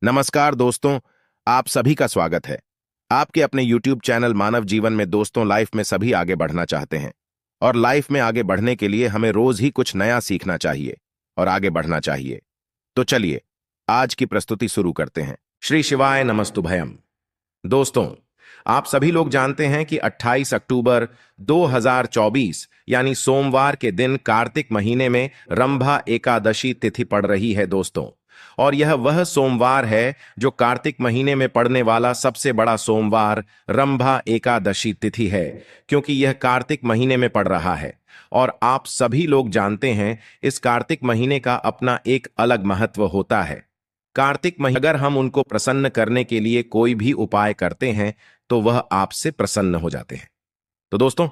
नमस्कार दोस्तों। आप सभी का स्वागत है आपके अपने YouTube चैनल मानव जीवन में। दोस्तों, लाइफ में सभी आगे बढ़ना चाहते हैं और लाइफ में आगे बढ़ने के लिए हमें रोज ही कुछ नया सीखना चाहिए और आगे बढ़ना चाहिए। तो चलिए आज की प्रस्तुति शुरू करते हैं। श्री शिवाय नमस्तुभयम। दोस्तों, आप सभी लोग जानते हैं कि 28 अक्टूबर 2024 यानी सोमवार के दिन कार्तिक महीने में रंभा एकादशी तिथि पड़ रही है दोस्तों। और यह वह सोमवार है जो कार्तिक महीने में पड़ने वाला सबसे बड़ा सोमवार रंभा एकादशी तिथि है, क्योंकि यह कार्तिक महीने में पड़ रहा है। और आप सभी लोग जानते हैं इस कार्तिक महीने का अपना एक अलग महत्व होता है। कार्तिक महीने अगर हम उनको प्रसन्न करने के लिए कोई भी उपाय करते हैं तो वह आपसे प्रसन्न हो जाते हैं। तो दोस्तों,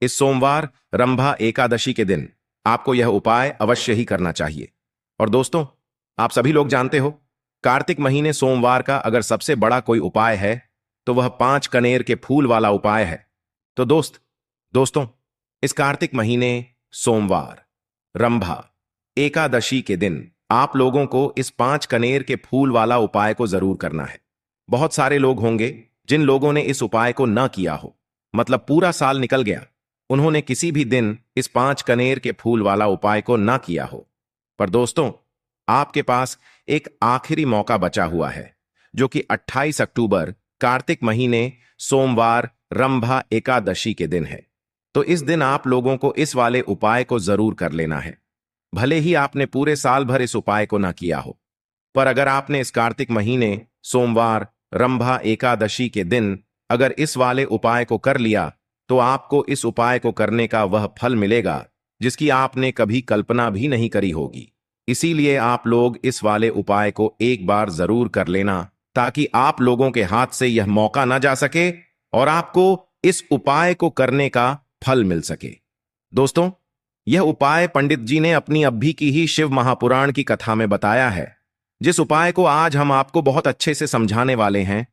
इस सोमवार रंभा एकादशी के दिन आपको यह उपाय अवश्य ही करना चाहिए। और दोस्तों, आप सभी लोग जानते हो कार्तिक महीने सोमवार का अगर सबसे बड़ा कोई उपाय है तो वह 5 कनेर के फूल वाला उपाय है। तो दोस्तों, इस कार्तिक महीने सोमवार रंभा एकादशी के दिन आप लोगों को इस 5 कनेर के फूल वाला उपाय को जरूर करना है। बहुत सारे लोग होंगे जिन लोगों ने इस उपाय को न किया हो, मतलब पूरा साल निकल गया, उन्होंने किसी भी दिन इस 5 कनेर के फूल वाला उपाय को न किया हो। पर दोस्तों, आपके पास एक आखिरी मौका बचा हुआ है जो कि 28 अक्टूबर कार्तिक महीने सोमवार रंभा एकादशी के दिन है। तो इस दिन आप लोगों को इस वाले उपाय को जरूर कर लेना है। भले ही आपने पूरे साल भर इस उपाय को ना किया हो, पर अगर आपने इस कार्तिक महीने सोमवार रंभा एकादशी के दिन अगर इस वाले उपाय को कर लिया तो आपको इस उपाय को करने का वह फल मिलेगा जिसकी आपने कभी कल्पना भी नहीं करी होगी। इसीलिए आप लोग इस वाले उपाय को एक बार जरूर कर लेना ताकि आप लोगों के हाथ से यह मौका ना जा सके और आपको इस उपाय को करने का फल मिल सके। दोस्तों, यह उपाय पंडित जी ने अपनी अभी की ही शिव महापुराण की कथा में बताया है, जिस उपाय को आज हम आपको बहुत अच्छे से समझाने वाले हैं।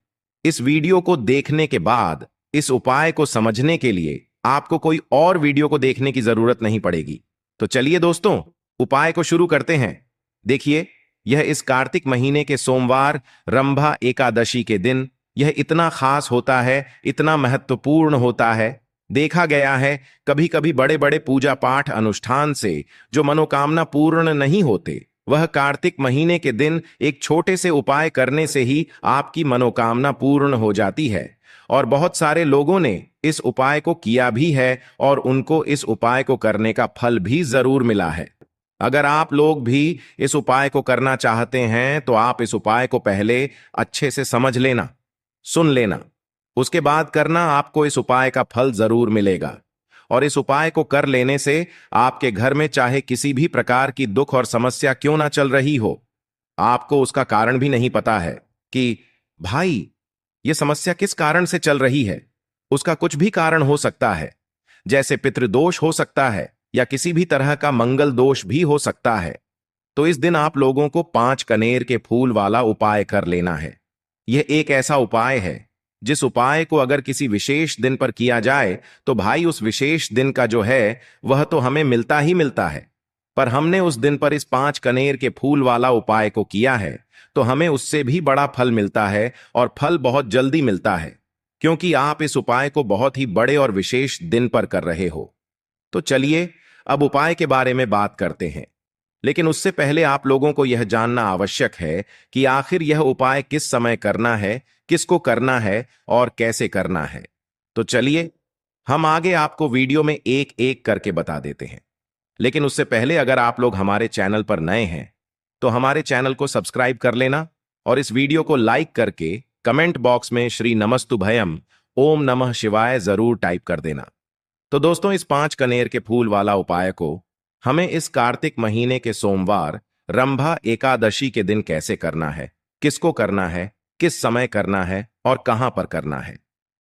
इस वीडियो को देखने के बाद इस उपाय को समझने के लिए आपको कोई और वीडियो को देखने की जरूरत नहीं पड़ेगी। तो चलिए दोस्तों, उपाय को शुरू करते हैं। देखिए, यह इस कार्तिक महीने के सोमवार रंभा एकादशी के दिन यह इतना खास होता है, इतना महत्वपूर्ण होता है। देखा गया है कभी कभी बड़े बड़े पूजा पाठ अनुष्ठान से जो मनोकामना पूर्ण नहीं होते, वह कार्तिक महीने के दिन एक छोटे से उपाय करने से ही आपकी मनोकामना पूर्ण हो जाती है। और बहुत सारे लोगों ने इस उपाय को किया भी है और उनको इस उपाय को करने का फल भी जरूर मिला है। अगर आप लोग भी इस उपाय को करना चाहते हैं तो आप इस उपाय को पहले अच्छे से समझ लेना, सुन लेना, उसके बाद करना। आपको इस उपाय का फल जरूर मिलेगा। और इस उपाय को कर लेने से आपके घर में चाहे किसी भी प्रकार की दुख और समस्या क्यों ना चल रही हो, आपको उसका कारण भी नहीं पता है कि भाई ये समस्या किस कारण से चल रही है। उसका कुछ भी कारण हो सकता है, जैसे पितृदोष हो सकता है या किसी भी तरह का मंगल दोष भी हो सकता है। तो इस दिन आप लोगों को 5 कनेर के फूल वाला उपाय कर लेना है। यह एक ऐसा उपाय है जिस उपाय को अगर किसी विशेष दिन पर किया जाए तो भाई उस विशेष दिन का जो है वह तो हमें मिलता ही मिलता है। पर हमने उस दिन पर इस 5 कनेर के फूल वाला उपाय को किया है तो हमें उससे भी बड़ा फल मिलता है, और फल बहुत जल्दी मिलता है, क्योंकि आप इस उपाय को बहुत ही बड़े और विशेष दिन पर कर रहे हो। तो चलिए अब उपाय के बारे में बात करते हैं। लेकिन उससे पहले आप लोगों को यह जानना आवश्यक है कि आखिर यह उपाय किस समय करना है, किसको करना है और कैसे करना है। तो चलिए हम आगे आपको वीडियो में एक एक करके बता देते हैं। लेकिन उससे पहले अगर आप लोग हमारे चैनल पर नए हैं तो हमारे चैनल को सब्सक्राइब कर लेना और इस वीडियो को लाइक करके कमेंट बॉक्स में श्री नमस्तुभयम ओम नमः शिवाय जरूर टाइप कर देना। तो दोस्तों, इस 5 कनेर के फूल वाला उपाय को हमें इस कार्तिक महीने के सोमवार रंभा एकादशी के दिन कैसे करना है, किसको करना है, किस समय करना है और कहां पर करना है,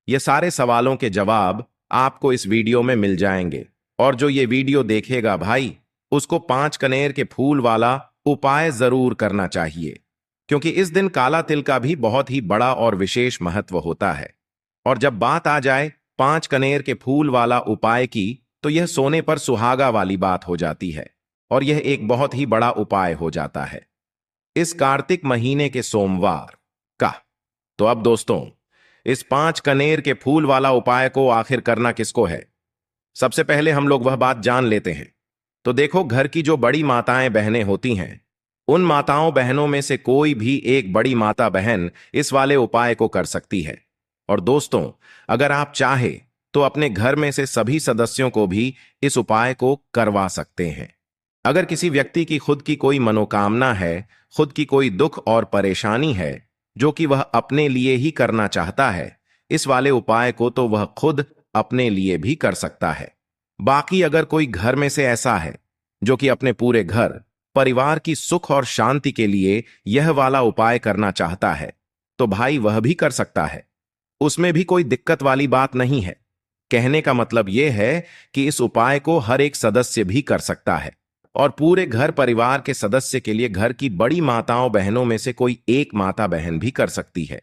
ये सारे सवालों के जवाब आपको इस वीडियो में मिल जाएंगे। और जो ये वीडियो देखेगा भाई, उसको 5 कनेर के फूल वाला उपाय जरूर करना चाहिए, क्योंकि इस दिन काला तिल का भी बहुत ही बड़ा और विशेष महत्व होता है। और जब बात आ जाए 5 कनेर के फूल वाला उपाय की, तो यह सोने पर सुहागा वाली बात हो जाती है और यह एक बहुत ही बड़ा उपाय हो जाता है। इस कार्तिक महीने के सोमवार का। तो अब दोस्तों, इस 5 कनेर के फूल वाला उपाय को आखिर करना किसको है? सबसे पहले हम लोग वह बात जान लेते हैं। तो देखो, घर की जो बड़ी माताएं बहनें होती हैं, उन माताओं बहनों में से कोई भी एक बड़ी माता बहन इस वाले उपाय को कर सकती है। और दोस्तों, अगर आप चाहे तो अपने घर में से सभी सदस्यों को भी इस उपाय को करवा सकते हैं। अगर किसी व्यक्ति की खुद की कोई मनोकामना है, खुद की कोई दुख और परेशानी है जो कि वह अपने लिए ही करना चाहता है, इस वाले उपाय को तो वह खुद अपने लिए भी कर सकता है। बाकी अगर कोई घर में से ऐसा है जो कि अपने पूरे घर परिवार की सुख और शांति के लिए यह वाला उपाय करना चाहता है, तो भाई वह भी कर सकता है। उसमें भी कोई दिक्कत वाली बात नहीं है। कहने का मतलब यह है कि इस उपाय को हर एक सदस्य भी कर सकता है और पूरे घर परिवार के सदस्य के लिए घर की बड़ी माताओं बहनों में से कोई एक माता बहन भी कर सकती है।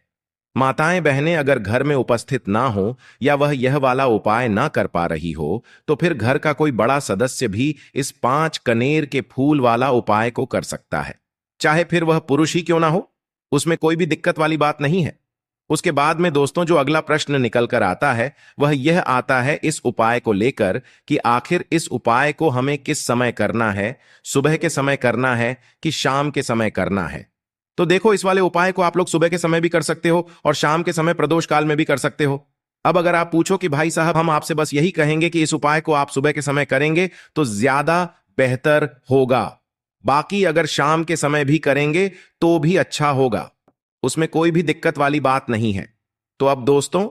माताएं बहनें अगर घर में उपस्थित ना हो या वह यह वाला उपाय ना कर पा रही हो, तो फिर घर का कोई बड़ा सदस्य भी इस 5 कनेर के फूल वाला उपाय को कर सकता है। चाहे फिर वह पुरुष ही क्यों ना हो, उसमें कोई भी दिक्कत वाली बात नहीं है। उसके बाद में दोस्तों, जो अगला प्रश्न निकल कर आता है वह यह आता है इस उपाय को लेकर कि आखिर इस उपाय को हमें किस समय करना है, सुबह के समय करना है कि शाम के समय करना है। तो देखो, इस वाले उपाय को आप लोग सुबह के समय भी कर सकते हो और शाम के समय प्रदोष काल में भी कर सकते हो। अब अगर आप पूछो कि भाई साहब, हम आपसे बस यही कहेंगे कि इस उपाय को आप सुबह के समय करेंगे तो ज्यादा बेहतर होगा। बाकी अगर शाम के समय भी करेंगे तो भी अच्छा होगा, उसमें कोई भी दिक्कत वाली बात नहीं है। तो अब दोस्तों,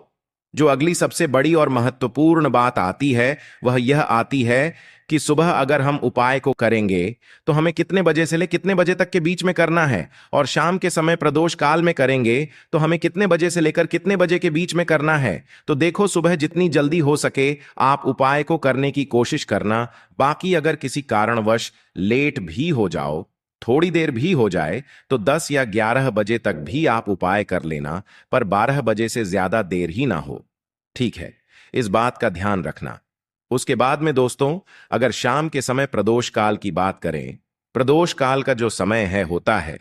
जो अगली सबसे बड़ी और महत्वपूर्ण बात आती है वह यह आती है कि सुबह अगर हम उपाय को करेंगे तो हमें कितने बजे से ले कितने बजे तक के बीच में करना है, और शाम के समय प्रदोष काल में करेंगे तो हमें कितने बजे से लेकर कितने बजे के बीच में करना है। तो देखो, सुबह जितनी जल्दी हो सके आप उपाय को करने की कोशिश करना। बाकी अगर किसी कारणवश लेट भी हो जाओ, थोड़ी देर भी हो जाए, तो 10 या 11 बजे तक भी आप उपाय कर लेना, पर 12 बजे से ज्यादा देर ही ना हो। ठीक है, इस बात का ध्यान रखना। उसके बाद में दोस्तों, अगर शाम के समय प्रदोष काल की बात करें, प्रदोष काल का जो समय है होता है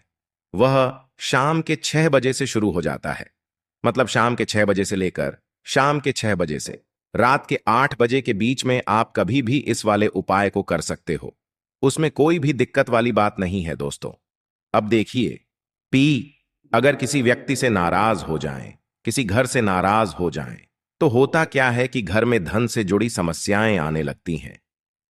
वह शाम के 6 बजे से शुरू हो जाता है। मतलब शाम के 6 बजे से लेकर शाम के 6 बजे से रात के 8 बजे के बीच में आप कभी भी इस वाले उपाय को कर सकते हो। उसमें कोई भी दिक्कत वाली बात नहीं है दोस्तों। अब देखिए, पी अगर किसी व्यक्ति से नाराज हो जाएं, किसी घर से नाराज हो जाएं, तो होता क्या है कि घर में धन से जुड़ी समस्याएं आने लगती हैं।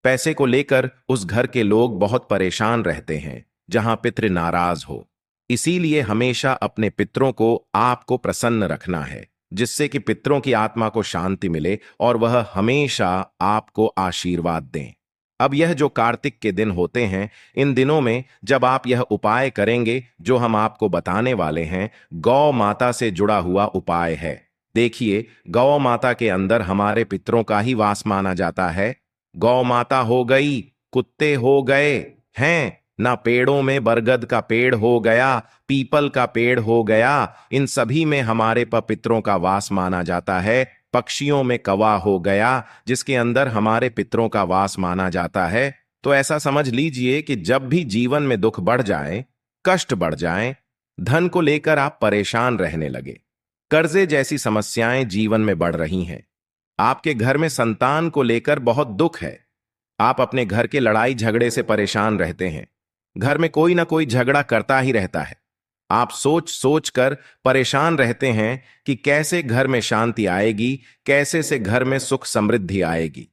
पैसे को लेकर उस घर के लोग बहुत परेशान रहते हैं जहां पितृ नाराज हो। इसीलिए हमेशा अपने पितरों को आपको प्रसन्न रखना है, जिससे कि पितरों की आत्मा को शांति मिले और वह हमेशा आपको आशीर्वाद दें। अब यह जो कार्तिक के दिन होते हैं, इन दिनों में जब आप यह उपाय करेंगे जो हम आपको बताने वाले हैं, गौ माता से जुड़ा हुआ उपाय है। देखिए, गौ माता के अंदर हमारे पितरों का ही वास माना जाता है। गौ माता हो गई, कुत्ते हो गए हैं ना, पेड़ों में बरगद का पेड़ हो गया, पीपल का पेड़ हो गया, इन सभी में हमारे पितरों का वास माना जाता है। पक्षियों में कौवा हो गया, जिसके अंदर हमारे पितरों का वास माना जाता है। तो ऐसा समझ लीजिए कि जब भी जीवन में दुख बढ़ जाए, कष्ट बढ़ जाए, धन को लेकर आप परेशान रहने लगे, कर्जे जैसी समस्याएं जीवन में बढ़ रही हैं, आपके घर में संतान को लेकर बहुत दुख है, आप अपने घर के लड़ाई झगड़े से परेशान रहते हैं, घर में कोई ना कोई झगड़ा करता ही रहता है, आप सोच सोच कर परेशान रहते हैं कि कैसे घर में शांति आएगी, कैसे से घर में सुख समृद्धि आएगी।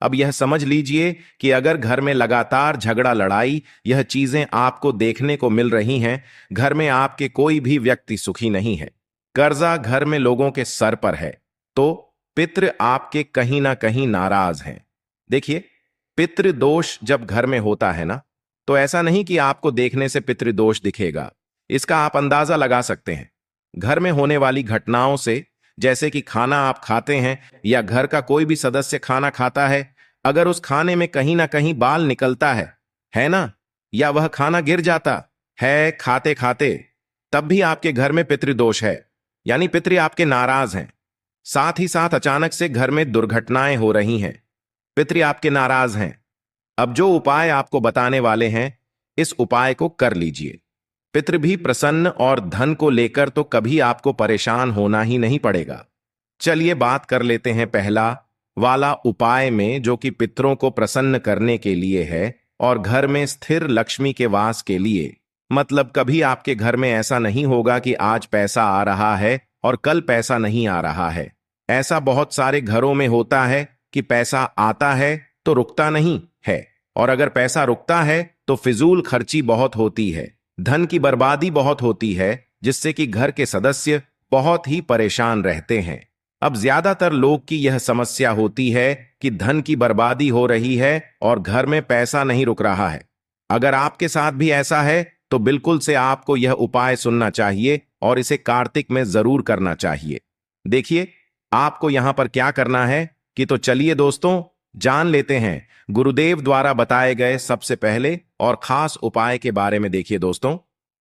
अब यह समझ लीजिए कि अगर घर में लगातार झगड़ा लड़ाई यह चीजें आपको देखने को मिल रही हैं, घर में आपके कोई भी व्यक्ति सुखी नहीं है, कर्जा घर में लोगों के सर पर है, तो पितृ आपके कहीं ना कहीं नाराज हैं। देखिए, पितृदोष जब घर में होता है ना, तो ऐसा नहीं कि आपको देखने से पितृदोष दिखेगा, इसका आप अंदाजा लगा सकते हैं घर में होने वाली घटनाओं से। जैसे कि खाना आप खाते हैं या घर का कोई भी सदस्य खाना खाता है, अगर उस खाने में कहीं ना कहीं बाल निकलता है ना, या वह खाना गिर जाता है खाते खाते, तब भी आपके घर में पितृदोष है, यानी पितृ आपके नाराज हैं। साथ ही साथ अचानक से घर में दुर्घटनाएं हो रही हैं, पितृ आपके नाराज हैं। अब जो उपाय आपको बताने वाले हैं, इस उपाय को कर लीजिए। पितृ भी प्रसन्न और धन को लेकर तो कभी आपको परेशान होना ही नहीं पड़ेगा। चलिए बात कर लेते हैं पहला वाला उपाय में, जो कि पितरों को प्रसन्न करने के लिए है और घर में स्थिर लक्ष्मी के वास के लिए। मतलब कभी आपके घर में ऐसा नहीं होगा कि आज पैसा आ रहा है और कल पैसा नहीं आ रहा है। ऐसा बहुत सारे घरों में होता है कि पैसा आता है तो रुकता नहीं है, और अगर पैसा रुकता है तो फिजूल खर्ची बहुत होती है, धन की बर्बादी बहुत होती है, जिससे कि घर के सदस्य बहुत ही परेशान रहते हैं। अब ज्यादातर लोग की यह समस्या होती है कि धन की बर्बादी हो रही है और घर में पैसा नहीं रुक रहा है। अगर आपके साथ भी ऐसा है तो बिल्कुल से आपको यह उपाय सुनना चाहिए और इसे कार्तिक में जरूर करना चाहिए। देखिए आपको यहां पर क्या करना है कि तो चलिए दोस्तों जान लेते हैं गुरुदेव द्वारा बताए गए सबसे पहले और खास उपाय के बारे में। देखिए दोस्तों,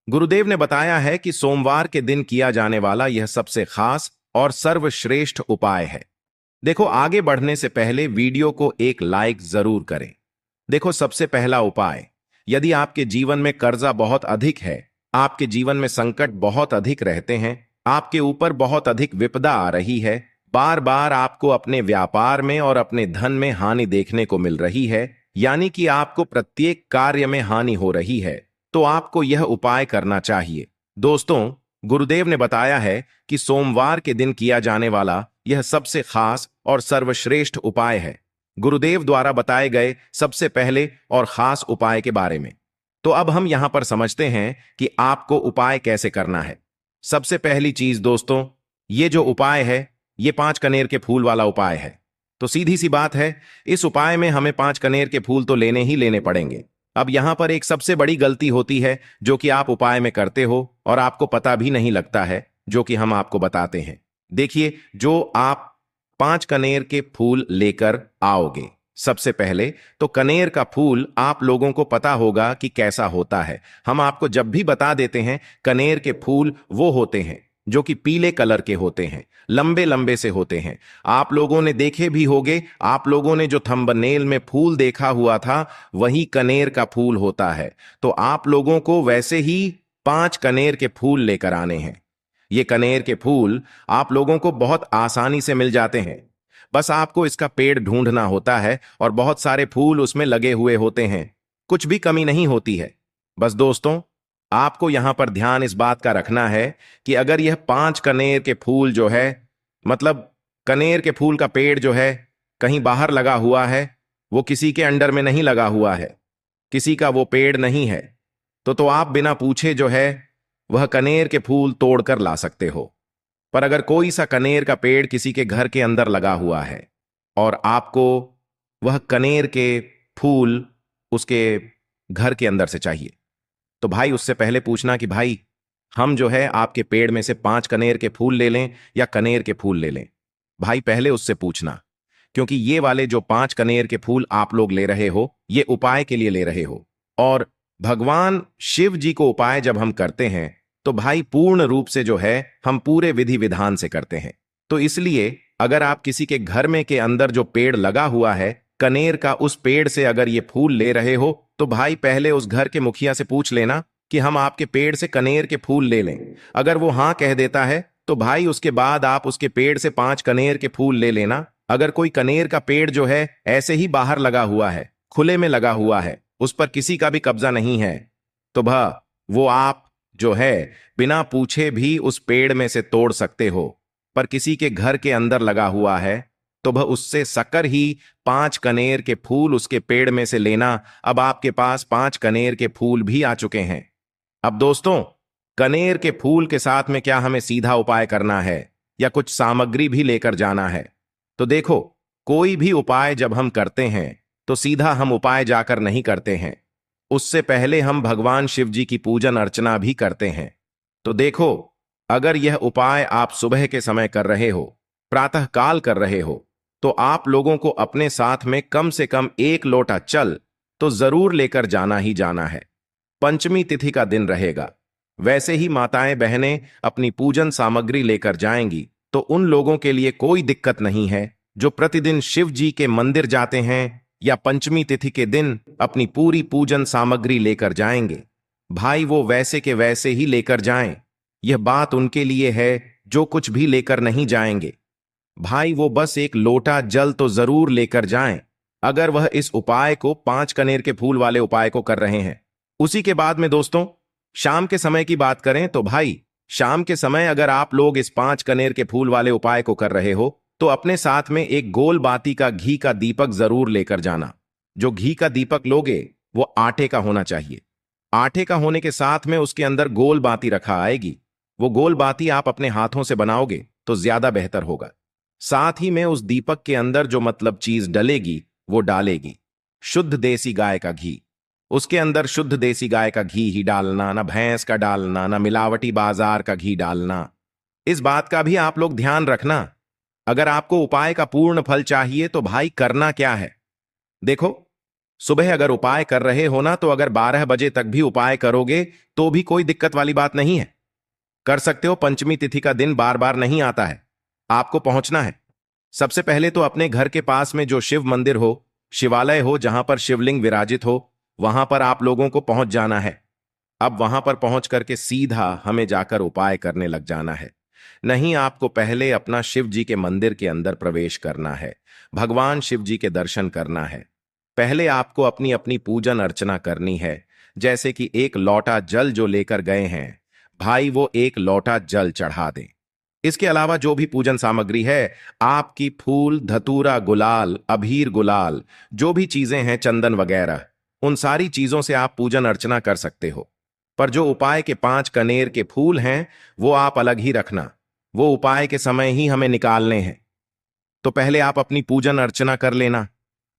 गुरुदेव ने बताया है कि सोमवार के दिन किया जाने वाला यह सबसे खास और सर्वश्रेष्ठ उपाय है। देखो आगे बढ़ने से पहले वीडियो को एक लाइक जरूर करें। देखो सबसे पहला उपाय, यदि आपके जीवन में कर्जा बहुत अधिक है, आपके जीवन में संकट बहुत अधिक रहते हैं, आपके ऊपर बहुत अधिक विपदा आ रही है, बार बार आपको अपने व्यापार में और अपने धन में हानि देखने को मिल रही है, यानी कि आपको प्रत्येक कार्य में हानि हो रही है, तो आपको यह उपाय करना चाहिए। दोस्तों गुरुदेव ने बताया है कि सोमवार के दिन किया जाने वाला यह सबसे खास और सर्वश्रेष्ठ उपाय है, गुरुदेव द्वारा बताए गए सबसे पहले और खास उपाय के बारे में। तो अब हम यहां पर समझते हैं कि आपको उपाय कैसे करना है। सबसे पहली चीज दोस्तों, ये जो उपाय है ये 5 कनेर के फूल वाला उपाय है। तो सीधी सी बात है, इस उपाय में हमें 5 कनेर के फूल तो लेने ही लेने पड़ेंगे। अब यहां पर एक सबसे बड़ी गलती होती है जो कि आप उपाय में करते हो और आपको पता भी नहीं लगता है, जो कि हम आपको बताते हैं। देखिए, जो आप 5 कनेर के फूल लेकर आओगे, सबसे पहले तो कनेर का फूल आप लोगों को पता होगा कि कैसा होता है। हम आपको जब भी बता देते हैं, कनेर के फूल वो होते हैं जो कि पीले कलर के होते हैं, लंबे लंबे से होते हैं। आप लोगों ने देखे भी होंगे, आप लोगों ने जो थंबनेल में फूल देखा हुआ था वही कनेर का फूल होता है। तो आप लोगों को वैसे ही 5 कनेर के फूल लेकर आने हैं। ये कनेर के फूल आप लोगों को बहुत आसानी से मिल जाते हैं, बस आपको इसका पेड़ ढूंढना होता है और बहुत सारे फूल उसमें लगे हुए होते हैं, कुछ भी कमी नहीं होती है। बस दोस्तों आपको यहां पर ध्यान इस बात का रखना है कि अगर यह 5 कनेर के फूल जो है, मतलब कनेर के फूल का पेड़ जो है कहीं बाहर लगा हुआ है, वो किसी के अंडर में नहीं लगा हुआ है, किसी का वो पेड़ नहीं है, तो आप बिना पूछे जो है वह कनेर के फूल तोड़कर ला सकते हो। पर अगर कोई सा कनेर का पेड़ किसी के घर के अंदर लगा हुआ है और आपको वह कनेर के फूल उसके घर के अंदर से चाहिए, तो भाई उससे पहले पूछना कि भाई हम जो है आपके पेड़ में से 5 कनेर के फूल ले लें या कनेर के फूल ले लें। भाई पहले उससे पूछना, क्योंकि ये वाले जो 5 कनेर के फूल आप लोग ले रहे हो ये उपाय के लिए ले रहे हो, और भगवान शिव जी को उपाय जब हम करते हैं तो भाई पूर्ण रूप से जो है हम पूरे विधि विधान से करते हैं। तो इसलिए अगर आप किसी के घर में के अंदर जो पेड़ लगा हुआ है कनेर का, उस पेड़ से अगर ये फूल ले रहे हो तो भाई पहले उस घर के मुखिया से पूछ लेना कि हम आपके पेड़ से कनेर के फूल ले लें। अगर वो हाँ कह देता है तो भाई उसके बाद आप उसके पेड़ से 5 कनेर के फूल ले लेना। अगर कोई कनेर का पेड़ जो है ऐसे ही बाहर लगा हुआ है, खुले में लगा हुआ है, उस पर किसी का भी कब्जा नहीं है, तो वो आप जो है बिना पूछे भी उस पेड़ में से तोड़ सकते हो। पर किसी के घर के अंदर लगा हुआ है तो उससे सकर ही 5 कनेर के फूल उसके पेड़ में से लेना। अब आपके पास 5 कनेर के फूल भी आ चुके हैं। अब दोस्तों कनेर के फूल के साथ में क्या हमें सीधा उपाय करना है या कुछ सामग्री भी लेकर जाना है? तो देखो, कोई भी उपाय जब हम करते हैं तो सीधा हम उपाय जाकर नहीं करते हैं, उससे पहले हम भगवान शिव जी की पूजन अर्चना भी करते हैं। तो देखो, अगर यह उपाय आप सुबह के समय कर रहे हो, प्रातः काल कर रहे हो, तो आप लोगों को अपने साथ में कम से कम 1 लोटा चल तो जरूर लेकर जाना ही जाना है। पंचमी तिथि का दिन रहेगा, वैसे ही माताएं बहनें अपनी पूजन सामग्री लेकर जाएंगी, तो उन लोगों के लिए कोई दिक्कत नहीं है जो प्रतिदिन शिव जी के मंदिर जाते हैं या पंचमी तिथि के दिन अपनी पूरी पूजन सामग्री लेकर जाएंगे। भाई वो वैसे के वैसे ही लेकर जाएं। यह बात उनके लिए है जो कुछ भी लेकर नहीं जाएंगे। भाई वो बस एक लोटा जल तो जरूर लेकर जाएं, अगर वह इस उपाय को 5 कनेर के फूल वाले उपाय को कर रहे हैं। उसी के बाद में दोस्तों, शाम के समय की बात करें तो भाई, शाम के समय अगर आप लोग इस 5 कनेर के फूल वाले उपाय को कर रहे हो तो अपने साथ में एक गोल बाती का घी का दीपक जरूर लेकर जाना। जो घी का दीपक लोगे वो आटे का होना चाहिए। आटे का होने के साथ में उसके अंदर गोल बाती रखा आएगी। वो गोल बाती आप अपने हाथों से बनाओगे तो ज्यादा बेहतर होगा। साथ ही में उस दीपक के अंदर जो मतलब चीज डलेगी वो डालेगी शुद्ध देसी गाय का घी। उसके अंदर शुद्ध देसी गाय का घी ही डालना, ना भैंस का डालना, ना मिलावटी बाजार का घी डालना। इस बात का भी आप लोग ध्यान रखना। अगर आपको उपाय का पूर्ण फल चाहिए तो भाई करना क्या है, देखो, सुबह अगर उपाय कर रहे हो ना तो अगर 12 बजे तक भी उपाय करोगे तो भी कोई दिक्कत वाली बात नहीं है, कर सकते हो। पंचमी तिथि का दिन बार बार नहीं आता है, आपको पहुंचना है। सबसे पहले तो अपने घर के पास में जो शिव मंदिर हो, शिवालय हो, जहां पर शिवलिंग विराजित हो, वहां पर आप लोगों को पहुंच जाना है। अब वहां पर पहुंच करके सीधा हमें जाकर उपाय करने लग जाना है। नहीं, आपको पहले अपना शिव जी के मंदिर के अंदर प्रवेश करना है, भगवान शिव जी के दर्शन करना है। पहले आपको अपनी अपनी पूजन अर्चना करनी है। जैसे कि एक लोटा जल जो लेकर गए हैं भाई, वो एक लोटा जल चढ़ा दें। इसके अलावा जो भी पूजन सामग्री है, आपकी फूल, धतूरा, गुलाल, अबीर, गुलाल, जो भी चीजें हैं, चंदन वगैरह, उन सारी चीजों से आप पूजन अर्चना कर सकते हो। पर जो उपाय के 5 कनेर के फूल हैं वो आप अलग ही रखना, वो उपाय के समय ही हमें निकालने हैं। तो पहले आप अपनी पूजन अर्चना कर लेना,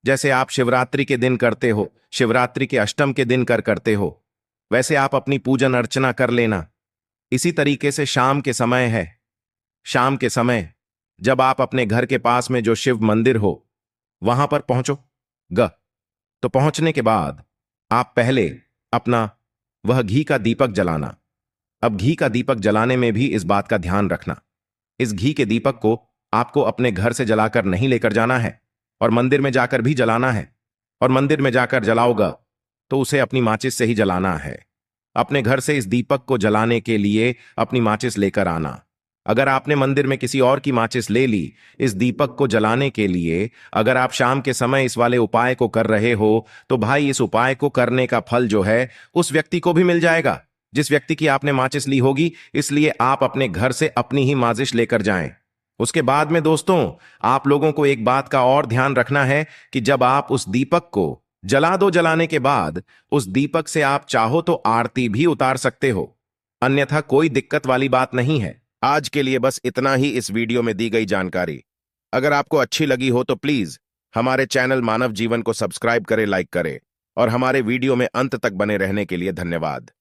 जैसे आप शिवरात्रि के दिन करते हो, शिवरात्रि के अष्टम के दिन करते हो, वैसे आप अपनी पूजन अर्चना कर लेना। इसी तरीके से शाम के समय है, शाम के समय जब आप अपने घर के पास में जो शिव मंदिर हो वहां पर पहुंचो ग तो पहुंचने के बाद आप पहले अपना वह घी का दीपक जलाना। अब घी का दीपक जलाने में भी इस बात का ध्यान रखना, इस घी के दीपक को आपको अपने घर से जलाकर नहीं लेकर जाना है और मंदिर में जाकर भी जलाना है। और मंदिर में जाकर जलाओगा तो उसे अपनी माचिस से ही जलाना है। अपने घर से इस दीपक को जलाने के लिए अपनी माचिस लेकर आना। अगर आपने मंदिर में किसी और की माचिस ले ली इस दीपक को जलाने के लिए, अगर आप शाम के समय इस वाले उपाय को कर रहे हो तो भाई इस उपाय को करने का फल जो है उस व्यक्ति को भी मिल जाएगा जिस व्यक्ति की आपने माचिस ली होगी। इसलिए आप अपने घर से अपनी ही माचिस लेकर जाएं। उसके बाद में दोस्तों, आप लोगों को एक बात का और ध्यान रखना है कि जब आप उस दीपक को जला दो, जलाने के बाद उस दीपक से आप चाहो तो आरती भी उतार सकते हो, अन्यथा कोई दिक्कत वाली बात नहीं है। आज के लिए बस इतना ही इस वीडियो में दी गई जानकारी। अगर आपको अच्छी लगी हो तो प्लीज हमारे चैनल मानव जीवन को सब्सक्राइब करें, लाइक करें और हमारे वीडियो में अंत तक बने रहने के लिए धन्यवाद।